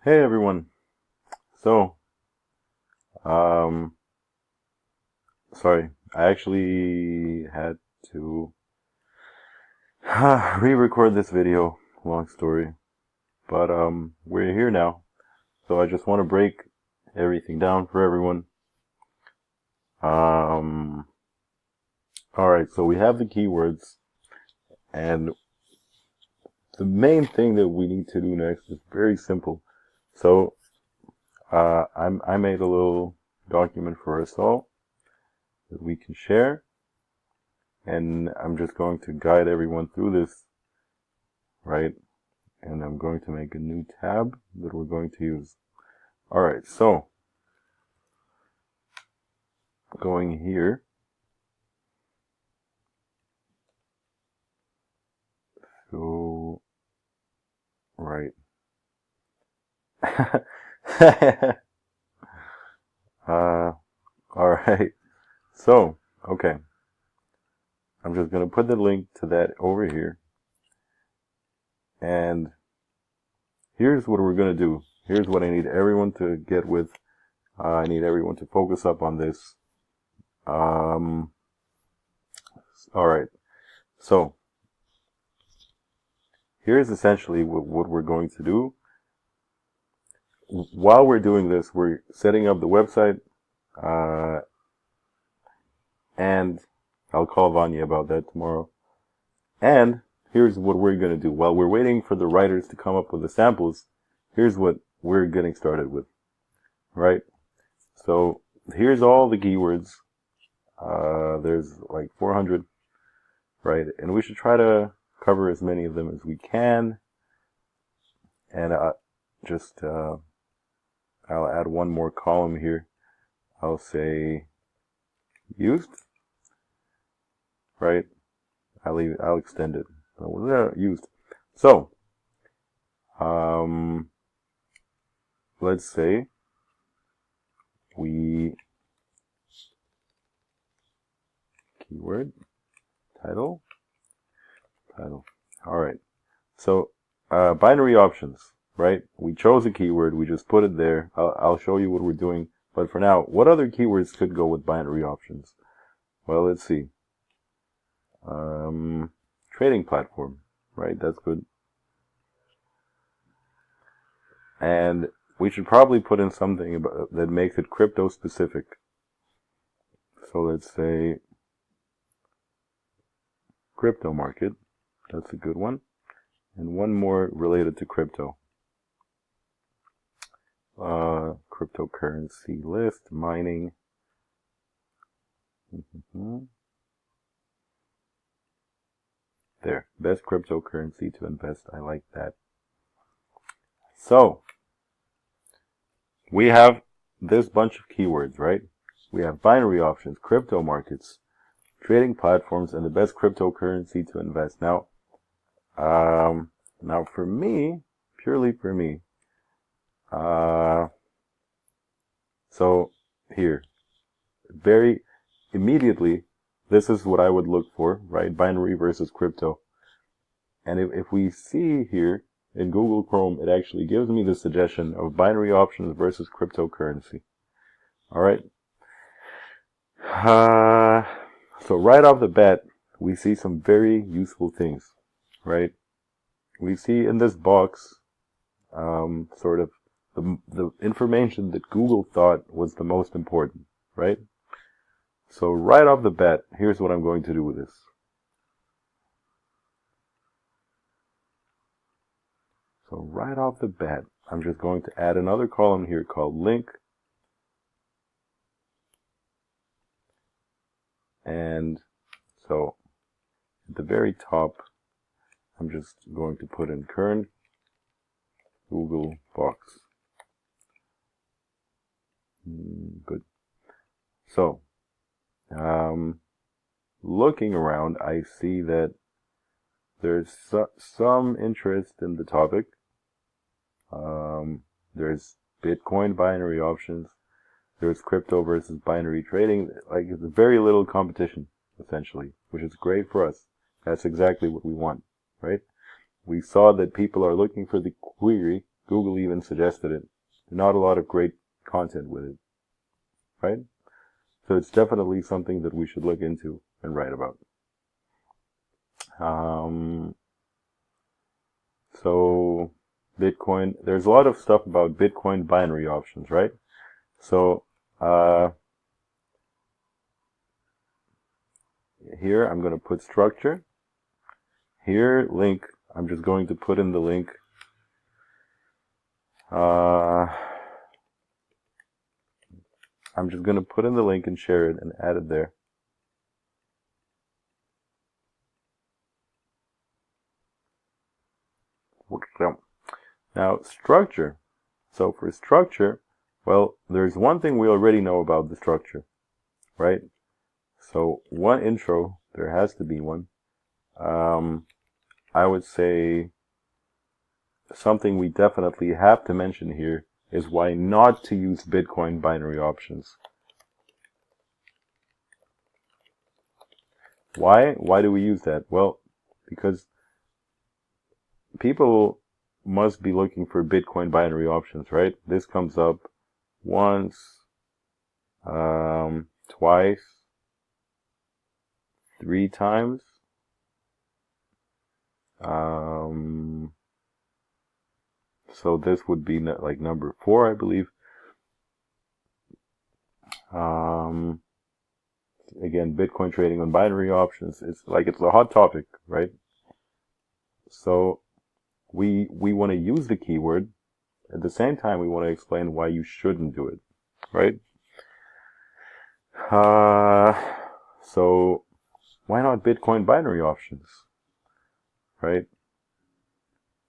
Hey everyone. So, um, sorry, I actually had to re-record this video. Long story, but we're here now. So I just want to break everything down for everyone. Um, all right. So we have the keywords, and the main thing that we need to do next is very simple. So, I made a little document for us all that we can share. And I'm just going to guide everyone through this, right? And I'm going to make a new tab that we're going to use. Alright, so going here. So, right. Alright. So, okay. I'm just going to put the link to that over here. And here's what we're going to do. Here's what I need everyone to get with. I need everyone to focus up on this. Alright. So, here's essentially what we're going to do. While we're doing this, we're setting up the website, and I'll call Vanya about that tomorrow. And here's what we're going to do. While we're waiting for the writers to come up with the samples, here's what we're getting started with, right? So here's all the keywords. There's like 400, right? And we should try to cover as many of them as we can. And I'll add one more column here. I'll say used, right? I'll extend it. Used. So, let's say we keyword title. All right. So, binary options, right? We chose a keyword. We just put it there. I'll show you what we're doing. But for now, what other keywords could go with binary options? Well, let's see. Trading platform, right? That's good. And we should probably put in something that makes it crypto specific. So let's say crypto market. That's a good one. And one more related to crypto. Cryptocurrency list, mining. There, best cryptocurrency to invest. I like that. So, we have this bunch of keywords, right? We have binary options, crypto markets, trading platforms, and the best cryptocurrency to invest. Now for me, purely for me, so here, very immediately, this is what I would look for, right? Binary versus crypto. And if we see here in Google Chrome, it actually gives me the suggestion of binary options versus cryptocurrency. All right. So right off the bat, we see some very useful things, right? We see in this box, sort of the information that Google thought was the most important, right? So right off the bat, here's what I'm going to do with this. So right off the bat, I'm just going to add another column here called link. And so at the very top, I'm just going to put in current Google box. Good. So, looking around, I see that there's some interest in the topic. There's Bitcoin binary options. There's crypto versus binary trading. Like, it's very little competition, essentially, which is great for us. That's exactly what we want, right? We saw that people are looking for the query. Google even suggested it. Not a lot of great content with it, right? So it's definitely something that we should look into and write about. So Bitcoin, there's a lot of stuff about Bitcoin binary options, right? So here I'm going to put structure. Here, link, I'm just going to put in the link. I'm just going to put in the link and share it and add it there. Now, structure. So for structure, well, there's one thing we already know about the structure, right? So one intro, there has to be one. I would say something we definitely have to mention here is why not to use Bitcoin binary options. Why? Why do we use that? Well, because people must be looking for Bitcoin binary options, right? This comes up once, twice, 3 times. So this would be like number 4, I believe. Again, Bitcoin trading on binary options. It's a hot topic, right? So we want to use the keyword. At the same time, we want to explain why you shouldn't do it, right? So why not Bitcoin binary options, right?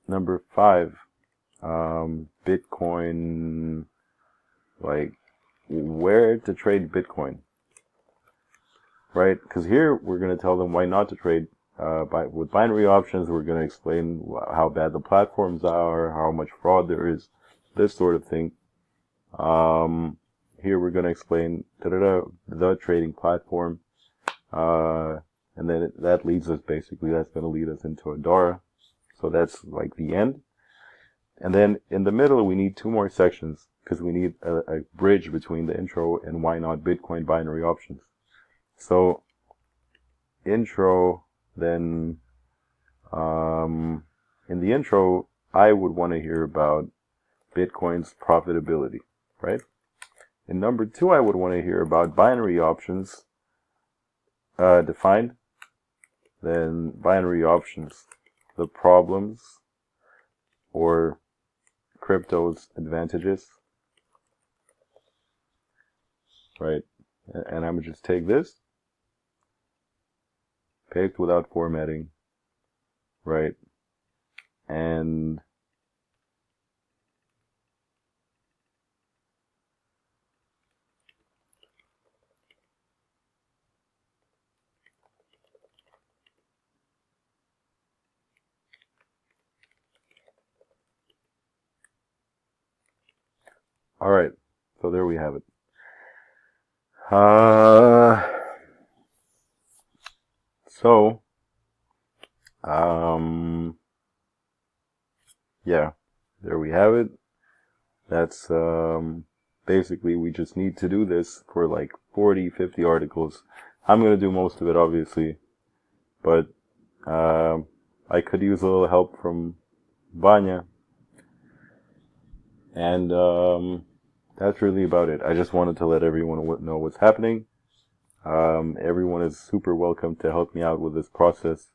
Number 5, Bitcoin, like where to trade Bitcoin, right? Because here we're going to tell them why not to trade with binary options. We're going to explain how bad the platforms are, how much fraud there is, this sort of thing. Here we're going to explain the trading platform, and then that leads us basically. That's going to lead us into Adara. So that's like the end. And then in the middle, we need 2 more sections because we need a bridge between the intro and why not Bitcoin binary options. So intro, then in the intro, I would want to hear about Bitcoin's profitability, right? In number 2, I would want to hear about binary options defined. Then binary options, the problems or crypto's advantages, right? And I'm going to just take this, picked without formatting, right? And all right, so there we have it. Yeah, there we have it. That's, basically we just need to do this for like 40, 50 articles. I'm going to do most of it, obviously, but, I could use a little help from Vanya. And, that's really about it. I just wanted to let everyone know what's happening. Everyone is super welcome to help me out with this process.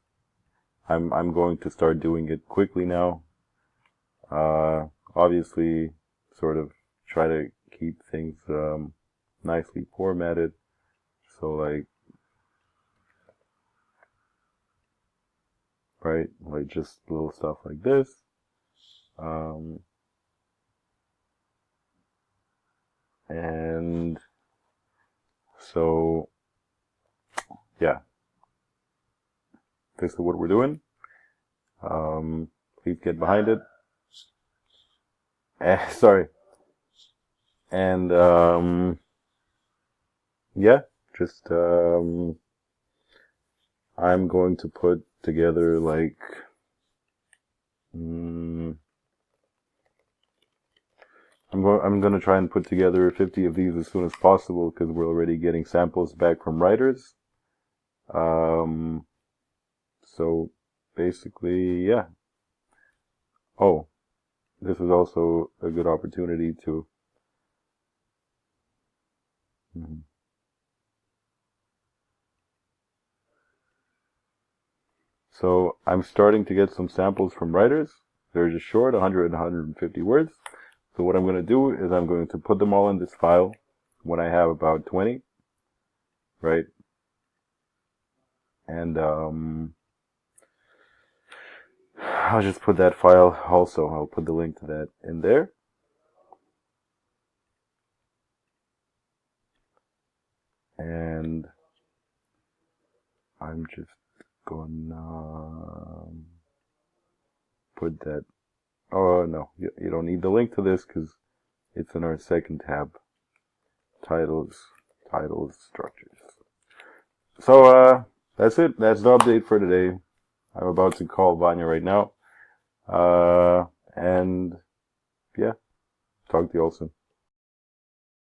I'm going to start doing it quickly now. Obviously, sort of try to keep things nicely formatted. So like, right, like just little stuff like this. And so, yeah, this is what we're doing. Please get behind it. Sorry. And, yeah, just, I'm going to put together like, I'm going to try and put together 50 of these as soon as possible because we're already getting samples back from writers. So basically, yeah. Oh, this is also a good opportunity to. So I'm starting to get some samples from writers. They're just short, 100 and 150 words. So what I'm going to do is I'm going to put them all in this file when I have about 20, right? And I'll just put that file also. I'll put the link to that in there. And I'm just gonna put that. Oh no, you don't need the link to this because it's in our second tab. Titles, structures. So that's it. That's the update for today. I'm about to call Vanya right now. And yeah, talk to you all soon.